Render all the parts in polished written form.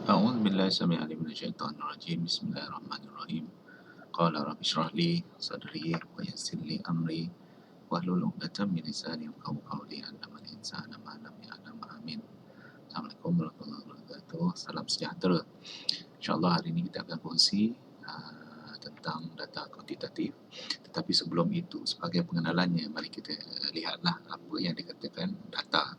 أعوذ بالله السميع العليم من الشيطان الرجيم بسم الله الرحمن الرحيم قال رب اشرح لي صدري ويسر لي أمري واحلل عقدة من لساني يفقهوا قولي علم الإنسان ما لم يعلم آمين. Assalamualaikum warahmatullahi wabarakatuh. Salam sejahtera. InsyaAllah hari ini kita akan kongsi tentang data kuantitatif. Tetapi sebelum itu, sebagai pengenalannya, mari kita lihatlah apa yang dikatakan data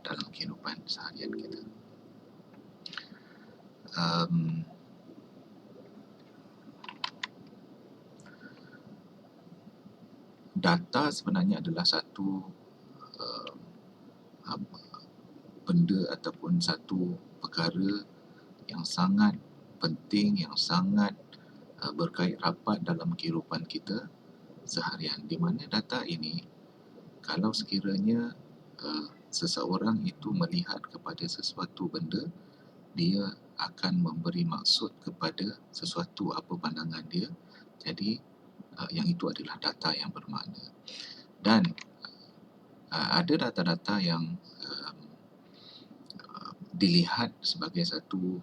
dalam kehidupan seharian kita. Data sebenarnya adalah satu benda ataupun satu perkara yang sangat penting, yang sangat berkait rapat dalam kehidupan kita seharian, di mana data ini kalau sekiranya seseorang itu melihat kepada sesuatu benda, dia akan memberi maksud kepada sesuatu apa pandangan dia. Jadi yang itu adalah data yang bermakna. Dan ada data-data yang dilihat sebagai satu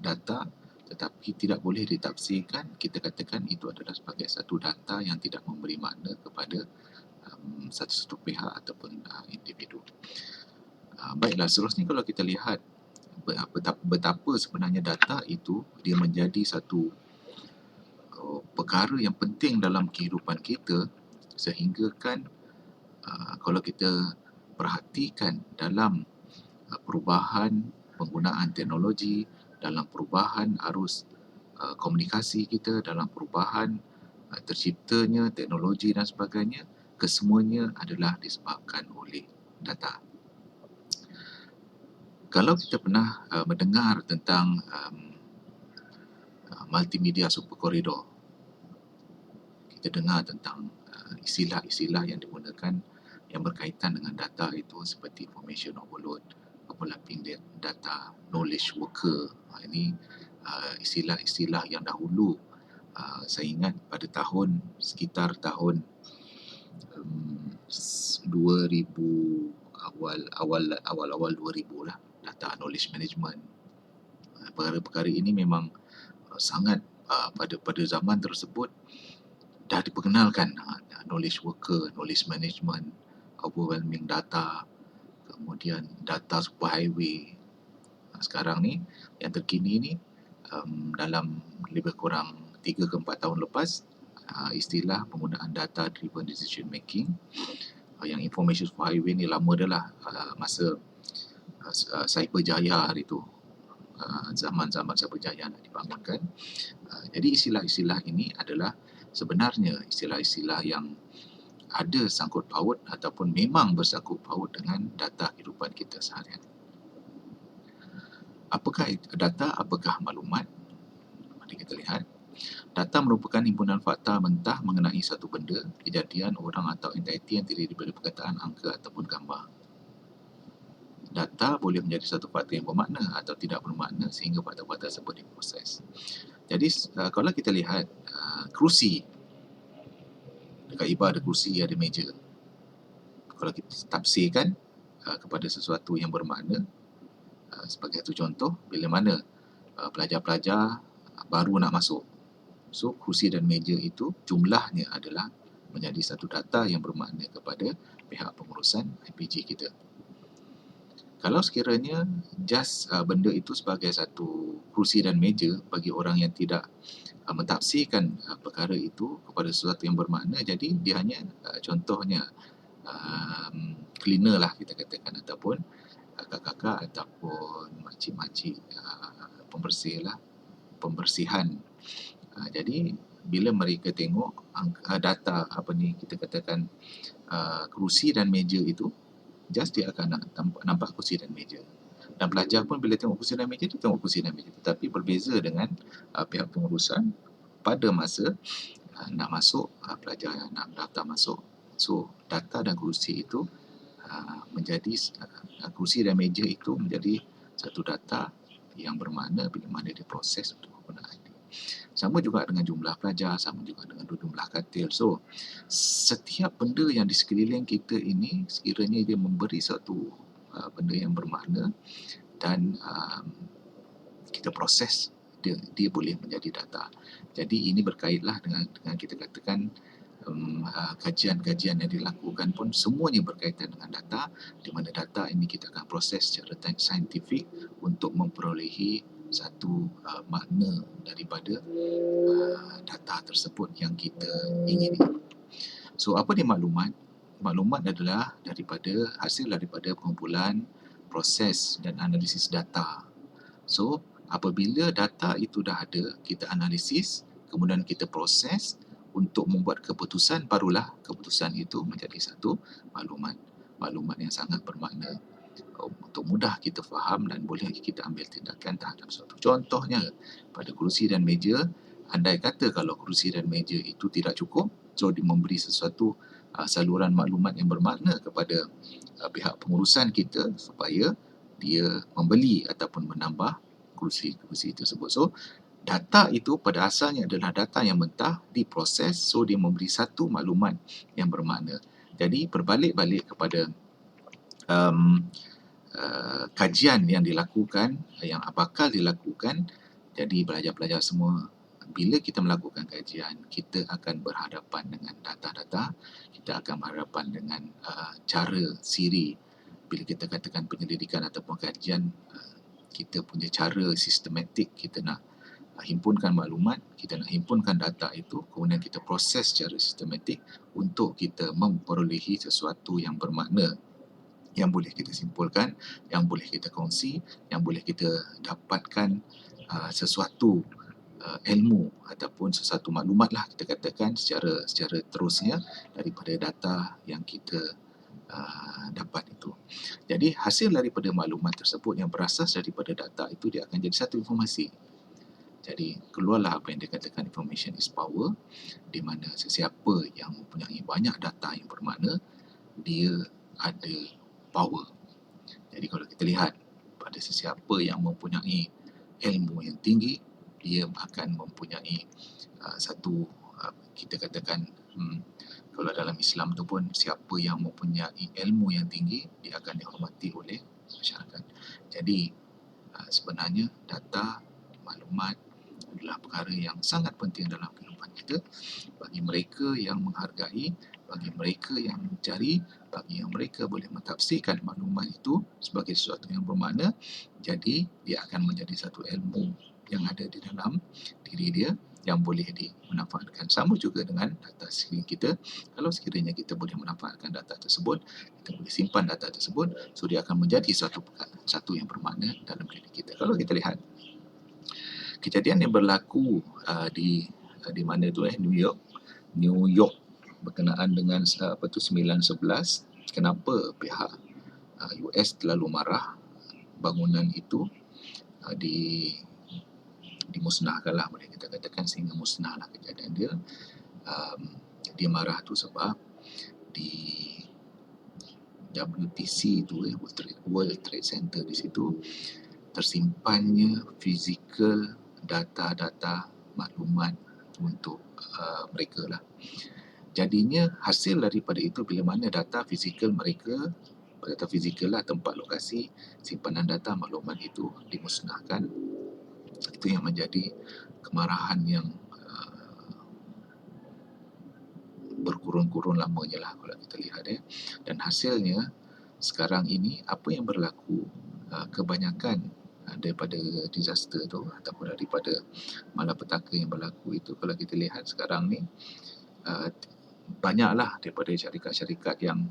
data tetapi tidak boleh ditafsirkan. Kita katakan itu adalah sebagai satu data yang tidak memberi makna kepada satu pihak ataupun individu. Baiklah, seterusnya kalau kita lihat betapa sebenarnya data itu dia menjadi satu perkara yang penting dalam kehidupan kita, sehingga kan kalau kita perhatikan dalam perubahan penggunaan teknologi, dalam perubahan arus komunikasi kita, dalam perubahan terciptanya teknologi dan sebagainya, kesemuanya adalah disebabkan oleh data. Kalau kita pernah mendengar tentang multimedia super koridor, kita dengar tentang istilah-istilah yang digunakan yang berkaitan dengan data itu seperti information overload, overlapping data, knowledge worker. Ini istilah-istilah yang dahulu saya ingat pada sekitar tahun 2000, awal 2000 lah, data knowledge management. Perkara-perkara ini memang sangat pada zaman tersebut dah diperkenalkan, knowledge worker, knowledge management, overwhelming data, kemudian data superhighway. Sekarang ni yang terkini ni dalam lebih kurang 3 ke 4 tahun lepas, istilah penggunaan data driven decision making. Yang information superhighway ni lama dah lah, masa Cyberjaya hari tu, zaman-zaman Cyberjaya nak dibangunkan. Jadi istilah-istilah ini adalah sebenarnya istilah-istilah yang ada sangkut paut ataupun memang bersangkut paut dengan data kehidupan kita seharian. Apakah data? Apakah maklumat? Mari kita lihat. Data merupakan himpunan fakta mentah mengenai satu benda, kejadian, orang atau entiti yang terdiri daripada perkataan, angka ataupun gambar. Data boleh menjadi satu fakta yang bermakna atau tidak bermakna sehingga fakta-fakta tersebut diproses. Jadi kalau kita lihat kerusi, dekat IBA ada kerusi, ada meja. Kalau kita tafsirkan kepada sesuatu yang bermakna, sebagai satu contoh, bila mana pelajar-pelajar baru nak masuk, so kerusi dan meja itu jumlahnya adalah menjadi satu data yang bermakna kepada pihak pengurusan IPG kita. Kalau sekiranya just benda itu sebagai satu kerusi dan meja bagi orang yang tidak mentafsirkan perkara itu kepada sesuatu yang bermakna, jadi dia hanya contohnya cleaner lah kita katakan, ataupun kakak-kakak ataupun makcik-makcik pembersih lah, pembersihan. Jadi bila mereka tengok data kita katakan kerusi dan meja itu, just dia akan nampak kerusi dan meja. Dan pelajar pun bila tengok kerusi dan meja, dia tengok kerusi dan meja. Tetapi berbeza dengan pihak pengurusan pada masa nak masuk, pelajar yang nak daftar masuk. So data dan kerusi itu menjadi kerusi dan meja itu menjadi satu data yang bermakna bila mana diproses untuk penggunaan. Sama juga dengan jumlah pelajar, sama juga dengan jumlah katil. So, setiap benda yang di sekeliling kita ini, sekiranya dia memberi satu benda yang bermakna dan kita proses, dia boleh menjadi data. Jadi ini berkaitlah dengan kita katakan kajian-kajian yang dilakukan pun semuanya berkaitan dengan data, di mana data ini kita akan proses secara saintifik untuk memperolehi satu makna daripada data tersebut yang kita ingini. So, apa dia maklumat? Maklumat adalah hasil daripada pengumpulan, proses dan analisis data. So, apabila data itu dah ada, kita analisis, kemudian kita proses untuk membuat keputusan, barulah keputusan itu menjadi satu maklumat. Maklumat yang sangat bermakna untuk mudah kita faham dan boleh kita ambil tindakan terhadap suatu. Contohnya, pada kerusi dan meja, andai kata kalau kerusi dan meja itu tidak cukup, so dia memberi sesuatu saluran maklumat yang bermakna kepada pihak pengurusan kita supaya dia membeli ataupun menambah kerusi tersebut. So, data itu pada asalnya adalah data yang mentah, diproses, so dia memberi satu maklumat yang bermakna. Jadi, berbalik-balik kepada kajian yang dilakukan, yang bakal dilakukan, jadi pelajar-pelajar semua, bila kita melakukan kajian, kita akan berhadapan dengan data-data, kita akan berhadapan dengan cara siri. Bila kita katakan penyelidikan ataupun kajian, kita punya cara sistematik, kita nak himpunkan maklumat, kita nak himpunkan data itu, kemudian kita proses secara sistematik untuk kita memperolehi sesuatu yang bermakna, yang boleh kita simpulkan, yang boleh kita kongsi, yang boleh kita dapatkan sesuatu ilmu ataupun sesuatu maklumat lah kita katakan secara terusnya daripada data yang kita dapat itu. Jadi hasil daripada maklumat tersebut yang berasas daripada data itu, dia akan jadi satu informasi. Jadi keluarlah apa yang dikatakan information is power, di mana sesiapa yang mempunyai banyak data yang bermakna, dia ada power. Jadi kalau kita lihat pada sesiapa yang mempunyai ilmu yang tinggi, dia akan mempunyai satu kita katakan kalau dalam Islam tu pun, siapa yang mempunyai ilmu yang tinggi, dia akan dihormati oleh masyarakat. Jadi sebenarnya data, maklumat adalah perkara yang sangat penting dalam kehidupan kita, bagi mereka yang menghargai, bagi mereka yang mencari, bagi yang mereka boleh mentafsirkan maklumat itu sebagai sesuatu yang bermakna. Jadi dia akan menjadi satu ilmu yang ada di dalam diri dia yang boleh dimanfaatkan. Sama juga dengan data sekeliling kita. Kalau sekiranya kita boleh manfaatkan data tersebut, kita boleh simpan data tersebut, so dia akan menjadi satu yang bermakna dalam diri kita. Kalau kita lihat kejadian yang berlaku di mana tu New York berkenaan dengan 9/11, kenapa pihak US terlalu marah, bangunan itu dimusnahkanlah, boleh kita katakan, sehingga musnahlah kejadian dia. Dia marah tu sebab di WTC tu, World Trade Center, di situ tersimpannya fizikal data-data maklumat untuk mereka lah. Jadinya hasil daripada itu, bila mana data fizikal mereka, data fizikal lah, tempat lokasi simpanan data maklumat itu dimusnahkan, itu yang menjadi kemarahan yang berkurun-kurun lamanya lah kalau kita lihat Dan hasilnya sekarang ini apa yang berlaku, kebanyakan daripada disaster tu ataupun daripada malapetaka yang berlaku itu, kalau kita lihat sekarang ni banyaklah daripada syarikat-syarikat yang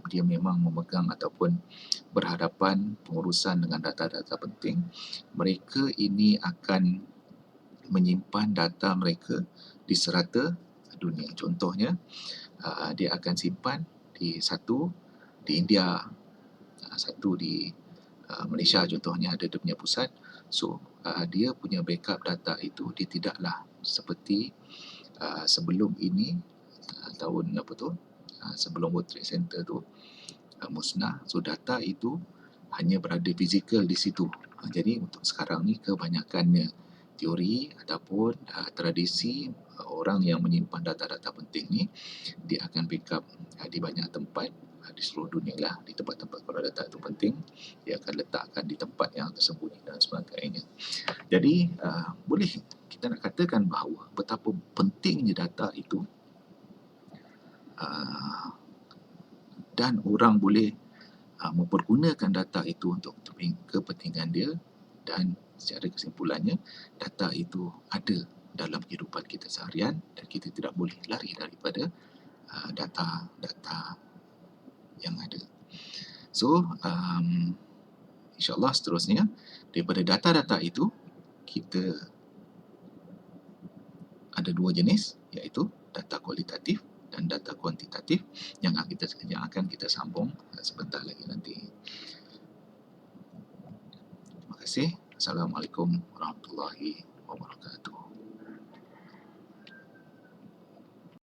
dia memang memegang ataupun berhadapan pengurusan dengan data-data penting. Mereka ini akan menyimpan data mereka di serata dunia. Contohnya, dia akan simpan satu di India, satu di Malaysia contohnya, ada dia punya pusat. So dia punya backup data itu, dia tidaklah seperti sebelum ini, tahun sebelum World Trade Center tu musnah. So data itu hanya berada fizikal di situ. Jadi untuk sekarang ni kebanyakannya teori ataupun tradisi, orang yang menyimpan data-data penting ni, dia akan backup di banyak tempat di seluruh dunia lah, di tempat-tempat kalau data itu penting, dia akan letakkan di tempat yang tersembunyi dan sebagainya. Jadi boleh kita nak katakan bahawa betapa pentingnya data itu, dan orang boleh mempergunakan data itu untuk kepentingan dia, dan secara kesimpulannya data itu ada dalam kehidupan kita seharian dan kita tidak boleh lari daripada data-data yang ada. So insyaAllah seterusnya daripada data-data itu kita ada dua jenis, iaitu data kualitatif dan data kuantitatif yang akan kita sambung sebentar lagi nanti. Terima kasih. Assalamualaikum warahmatullahi wabarakatuh.